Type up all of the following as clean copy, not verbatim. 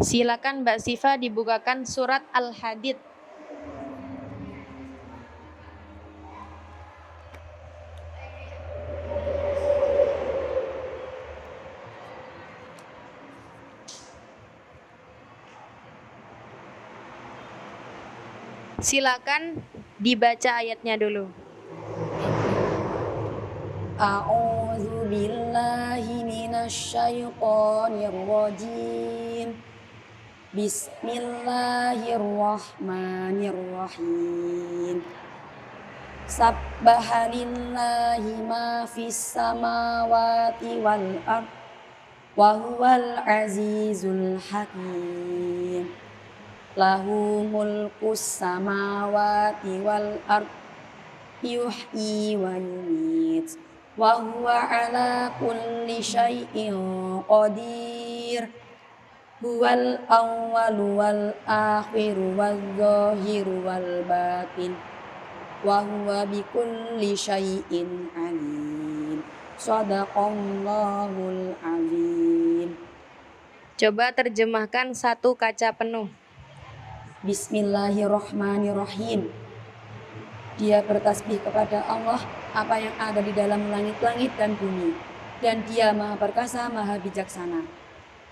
Silakan Mbak Sifa dibukakan surat Al-Hadid. Silakan dibaca ayatnya dulu. A'udzu billahi minasyaitonir rajim. Bismillahirrahmanirrahim. Sabbaha lillahi ma fis samawati wal ard wa huwal azizul hakim. Lahu mulkus samawati wal ard yuhyi wa yumit wa huwa ala kulli syai'in qadir. Huwal awwalu wal akhiru wal zahiru wal batin wa huwa bikulli syai'in alim. Shadaqallahul azim. Coba terjemahkan satu kaca penuh. Bismillahirrahmanirrahim. Dia bertasbih kepada Allah apa yang ada di dalam langit-langit dan bumi, dan Dia Maha Perkasa, Maha Bijaksana.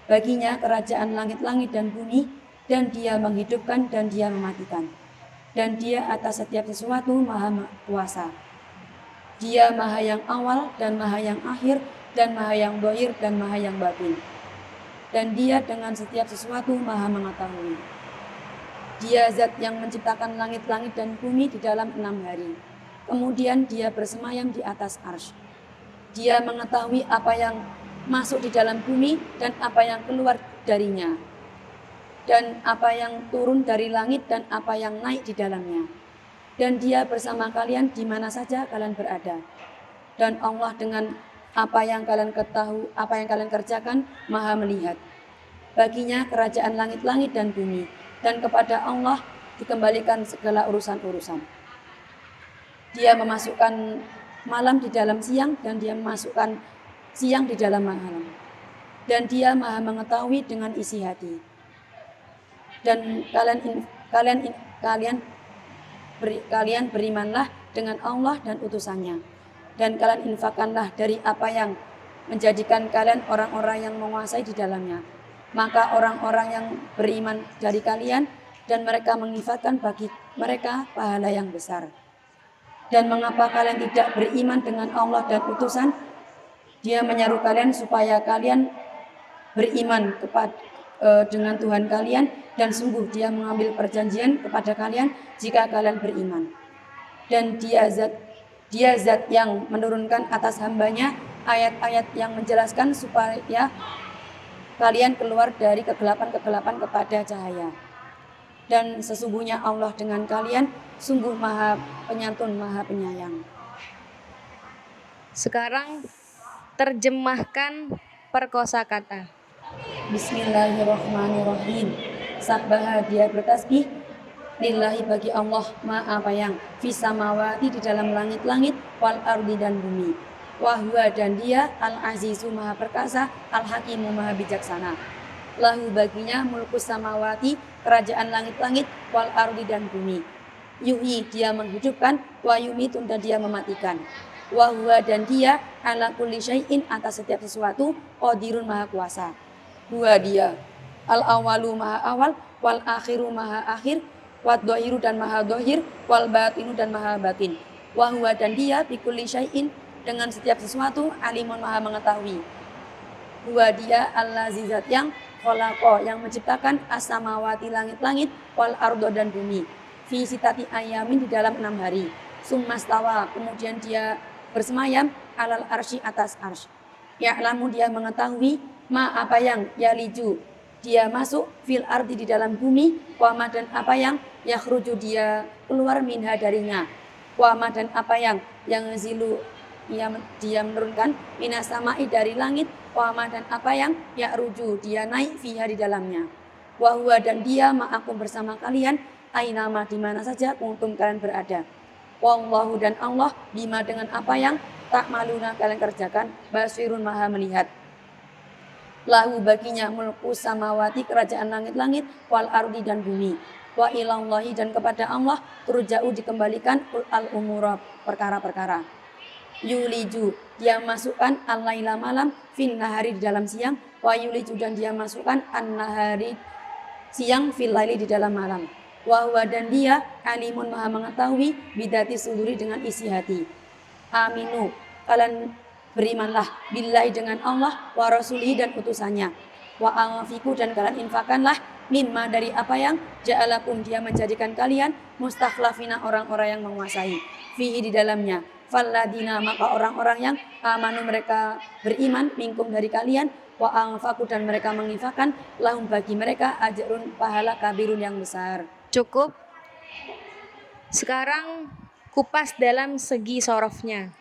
Baginya kerajaan langit-langit dan bumi, dan Dia menghidupkan dan Dia mematikan. Dan Dia atas setiap sesuatu Maha Kuasa. Dia Maha yang awal dan Maha yang akhir, dan Maha yang zahir dan Maha yang batin. Dan Dia dengan setiap sesuatu Maha mengetahui. Dia zat yang menciptakan langit-langit dan bumi di dalam 6 hari. Kemudian Dia bersemayam di atas arsy. Dia mengetahui apa yang masuk di dalam bumi dan apa yang keluar darinya, dan apa yang turun dari langit dan apa yang naik di dalamnya. Dan Dia bersama kalian di mana saja kalian berada. Dan Allah dengan apa yang kalian ketahui, apa yang kalian kerjakan, Maha melihat. Baginya kerajaan langit-langit dan bumi, dan kepada Allah dikembalikan segala urusan-urusan. Dia memasukkan malam di dalam siang, dan Dia memasukkan siang di dalam malam. Dan Dia Maha mengetahui dengan isi hati. Dan kalian berimanlah dengan Allah dan utusannya. Dan kalian infakkanlah dari apa yang menjadikan kalian orang-orang yang menguasai di dalamnya. Maka orang-orang yang beriman dari kalian, dan mereka menginfakkan bagi mereka pahala yang besar. Dan mengapa kalian tidak beriman dengan Allah dan utusan? Dia menyeru kalian supaya kalian beriman dengan Tuhan kalian, dan sungguh Dia mengambil perjanjian kepada kalian jika kalian beriman. Dan Dia zat yang menurunkan atas hambanya ayat-ayat yang menjelaskan supaya kalian keluar dari kegelapan-kegelapan kepada cahaya. Dan sesungguhnya Allah dengan kalian sungguh Maha Penyantun, Maha Penyayang. Sekarang terjemahkan perkosakata. Bismillahirrahmanirrahim. Sabbaha, Dia bertasbih, lillahi bagi Allah, ma apa yang fis samawati di dalam langit-langit, wal ardi dan bumi. Wahwa, dan Dia al-azizu Maha Perkasa, al-hakimu Maha Bijaksana. Lahu, baginya mulkus samawati, kerajaan langit-langit, wal ardi dan bumi. Yuhyi, Dia menghidupkan, wa yumitun, dan Dia mematikan. Wahwa, dan Dia ala kulli syai'in, atas setiap sesuatu, qadirun Maha Kuasa. Huwa, Dia al-awalu Maha awal, wal akhiru Maha akhir, wad dhahiru dan Maha dhahir, wal batinu dan Maha batin. Wahwa, dan Dia bikulli syai'in, dengan setiap sesuatu, alimun Maha mengetahui. Huwa, Dia al-azizat yang khalaqa, yang menciptakan as-samawati langit-langit, wal ardo dan bumi, fi sitati ayamin di dalam 6 hari. Summastawa, kemudian Dia bersemayam alal arsy, atas arsy. Ya'lamu, Dia mengetahui ma apa yang yaliju, Dia masuk fil ardi di dalam bumi, wa ma, dan apa yang yakhruju, Dia keluar minha darinya, wa ma, dan apa yang zilu, Dia menurunkan minas samai dari langit, wa ma, dan apa yang ya'ruju, Dia naik fiha di dalamnya. Wa huwa, dan Dia ma'akum bersama kalian, ainama, di mana saja kuntum kalian berada. Wallahu, dan Allah bima, dengan apa yang ta'maluna kalian kerjakan, basirun Maha melihat. Lahu baginya mulku samawati kerajaan langit-langit wal ardi dan bumi. Wa ilallahi dan kepada Allah turja'u dikembalikan al umura perkara-perkara. Yuliju dia masukkan al-laila malam fin nahari di dalam siang, wa yuliju dan dia masukkan an-nahari siang fil laili di dalam malam. Wa huwa dan dia alimun maha mengetahui bidati suduri dengan isi hati. Aminu kalian berimanlah billahi dengan Allah wa rasulihi dan utusannya. Wa anfiqu dan kalian infakkanlah mimma dari apa yang ja'alakum dia menjadikan kalian mustakhlafina orang-orang yang menguasai fihi di dalamnya. Falladina maka orang-orang yang amanu mereka beriman minkum dari kalian wa anfaqu dan mereka menginfakkan lahum bagi mereka ajrun pahala kabirun yang besar. Cukup. Sekarang kupas dalam segi sorofnya.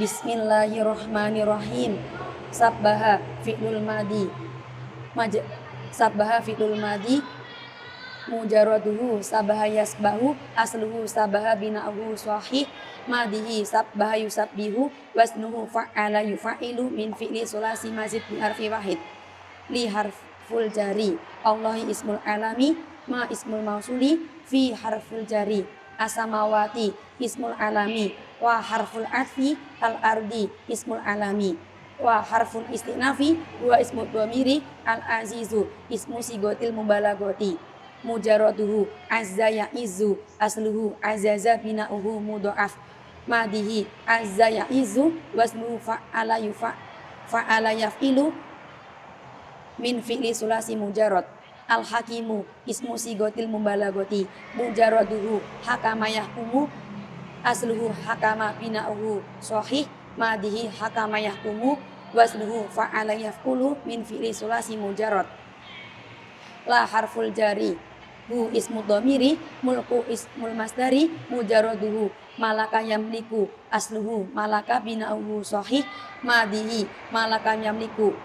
Bismillahirrahmanirrahim. Sabbaha fi'lul madi. Sabbaha fi'lul madi mujarraduhu sabaha yasbahu asluhu sabaha bina'uhu sahih madihi sabbaha yusabbihu wasnuhu fa'ala yufa'ilu min fi'li sulasi mazid bi harfi wahid li harful jari Allahi ismul alami ma ismul mausuli fi harful jari asamawati ismul alami wa harful atfi al ardi ismul alami wa harful istinafi wa ismul dhamiri al azizu ismu sigotil mubalagoti mujarraduhu azza ya'izu asluhu azaza bina'uhu mudha'af madihi azza ya'izu wasluhu fa'ala yaf'ilu min fi'li sulasi mujarrad al hakimu ismu sigotil mubalagoti mujarraduhu hakama yahkumu asluhu hakama bina'uhu sahih madihi hakama yahkumu wasluhu fa'ala yaf'ulu min fi'li sulasi mujarrad la harful jari hu ismu dhamiri mulku ismul masdari mujarraduhu malaka yamliku asluhu malaka bina'uhu sahih madihi malaka yamliku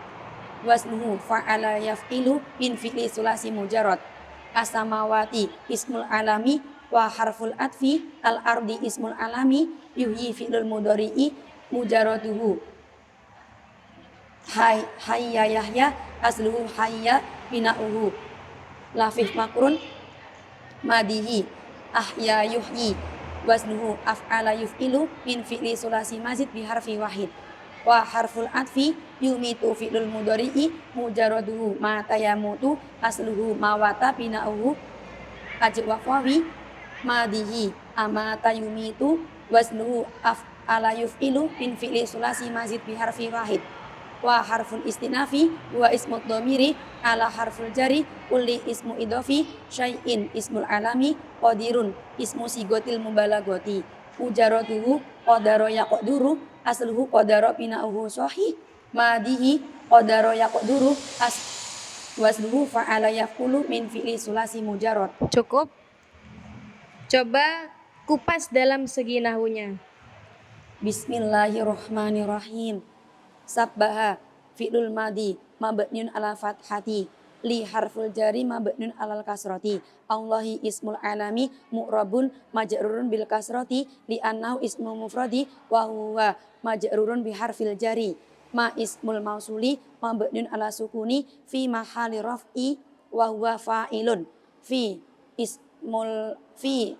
wasluhu fa'ala yaf'ilu min fi'li sulasi mujarrad asamawati ismul alami wa harful atfi al ardi ismul alami yuhyi fi'lul mudhari'i mujarraduhu hayya yahya asluhu hayya bina'uhu lafif makrun madihi ahya yuhyi wasnuhu af'ala yuf'ilu min fi'li sulasi mazid bi harfi wahid wa harful atfi yumitu fi'lul mudhari'i mujarraduhu mata yamutu asluhu mawata bina'uhu ajib wafawi madihi amata yumitu wasnuhu af'ala yuf'ilu min fi'li sulasi mazid bi harfi wahid wa harful istinafi wa ismu dhamiri ala harful jari kulli ismu idofi syai'in ismul alami qadirun ismu sigotil mubalagoti mujarraduhu qadara yaqduru asluhu qadara bina'uhu sahih madihi qadara yaqduru wasluhu fa'ala yaqulu min fi'li sulasi mujarrad. Cukup. Coba kupas dalam segi nahunya. Bismillahirrahmanirrahim. Sabbaha fi'lul madi mabniun ala fathati li harful jari mabniun alal kasrati Allahi ismul alami mu'rabun majrurun bil kasrati li annahu ismu mufradi wa huwa majrurun bi harfil jari ma ismul mausuli mabniun ala sukuni fi mahali raf'i wa huwa fa'ilun fi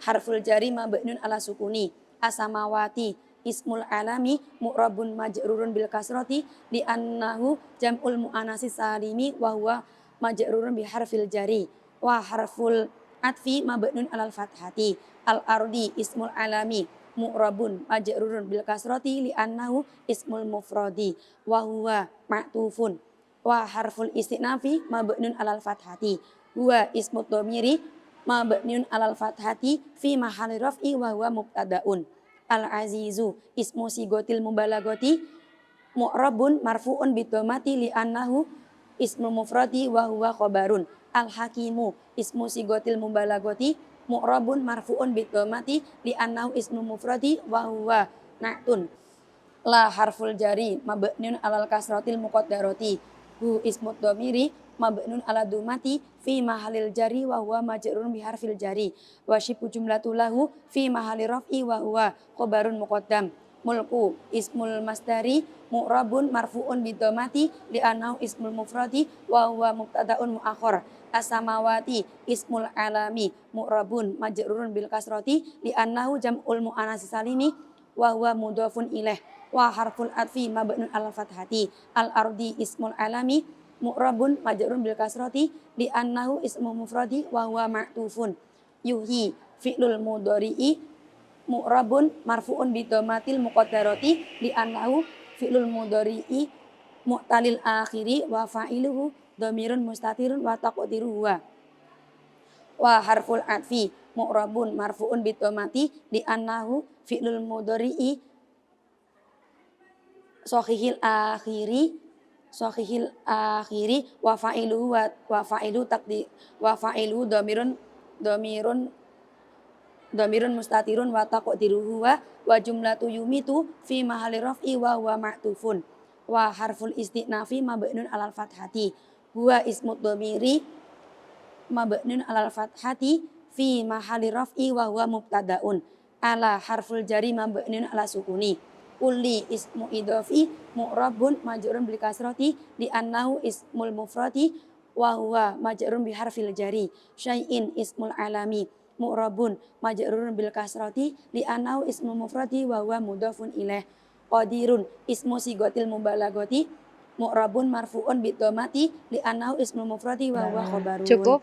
harful jari mabniun ala sukuni asamawati ismul alami mu'rabun majrurun bil kasrati li annahu jam'ul muannatsi salimi wa huwa majrurun bi harfil jari wa harful atfi mabnun alal fathati al ardi ismul alami mu'rabun majrurun bil kasrati li annahu ismul mufradi wa huwa ma'tufun wa harful istinafi mabnun alal fathati huwa ismud dhamiri mabnun alal fathati fi mahalli raf'i wa huwa mubtadaun al-azizu ismu sigotil mubalagoti mu'rabun marfu'un bidomati li annahu ismu mufradi wa huwa khobarun al-hakimu ismu sigotil mubalagoti mu'rabun marfu'un bidomati li annahu ismu mufradi wa huwa na'tun la harful jari mabniun alal kasratil muqaddarati hu ismu dhamiri mabnun ala dumati fi mahalil jari wa huwa majrurun bi harfil jari wa syibu jumlatu lahu fi mahali raf'i wa huwa khabarun muqaddam mulku ismul masdari mu'rabun marfu'un bidhamati li'annahu ismul mufradi wa huwa mubtada'un mu'akhkhar. As-samawati ismul alami mu'rabun majrurun bil kasrati li'annahu jam'ul mu'annats salimi wa huwa mudhafun ilaih. Wa harful atfi mabniun 'alal fathati. Al-ardi ismul alami mu'rabun majrurun bil kasrati li'annahu ismul mufradi wa huwa ma'tufun. Yuhyi fi'lul mudhari'i mu'rabun marfu'un bidhammatil muqaddarati li'annahu fi'lul mudhari'i mu'talil akhiri wa fa'iluhu dhamirun mustatirun wa taqdiruhu huwa. Wa harful atfi mu'rabun marfu'un bidhammati li'annahu fi'lul mudhari'i sahihil akhiri wa fa'iluhu dhamirun mustatirun wa taqdiruhu wa jumlatu yumitu fi mahalli raf'i wa huwa ma'tufun. Wa harful isti'nafi mabniun 'alal fathati. Huwa ismud dhamiri mabniun 'alal fathati fi mahalli raf'i wa huwa mubtada'un. Ala harful jari mabniun 'ala sukuni. Kulli ismu idhafi mu'rabun majrurun bil kasrati li'annahu ismul mufradi wa huwa majrurun bi harfil jari. Syai'in ismul alami mu'rabun majrurun bil kasrati li'annahu ismul mufradi wa huwa mudhafun ilaih. Qadirun ismu sigatil mubalaghati mu'rabun marfu'un bidhammati li'annahu ismul mufradi wa huwa khabarun. Cukup.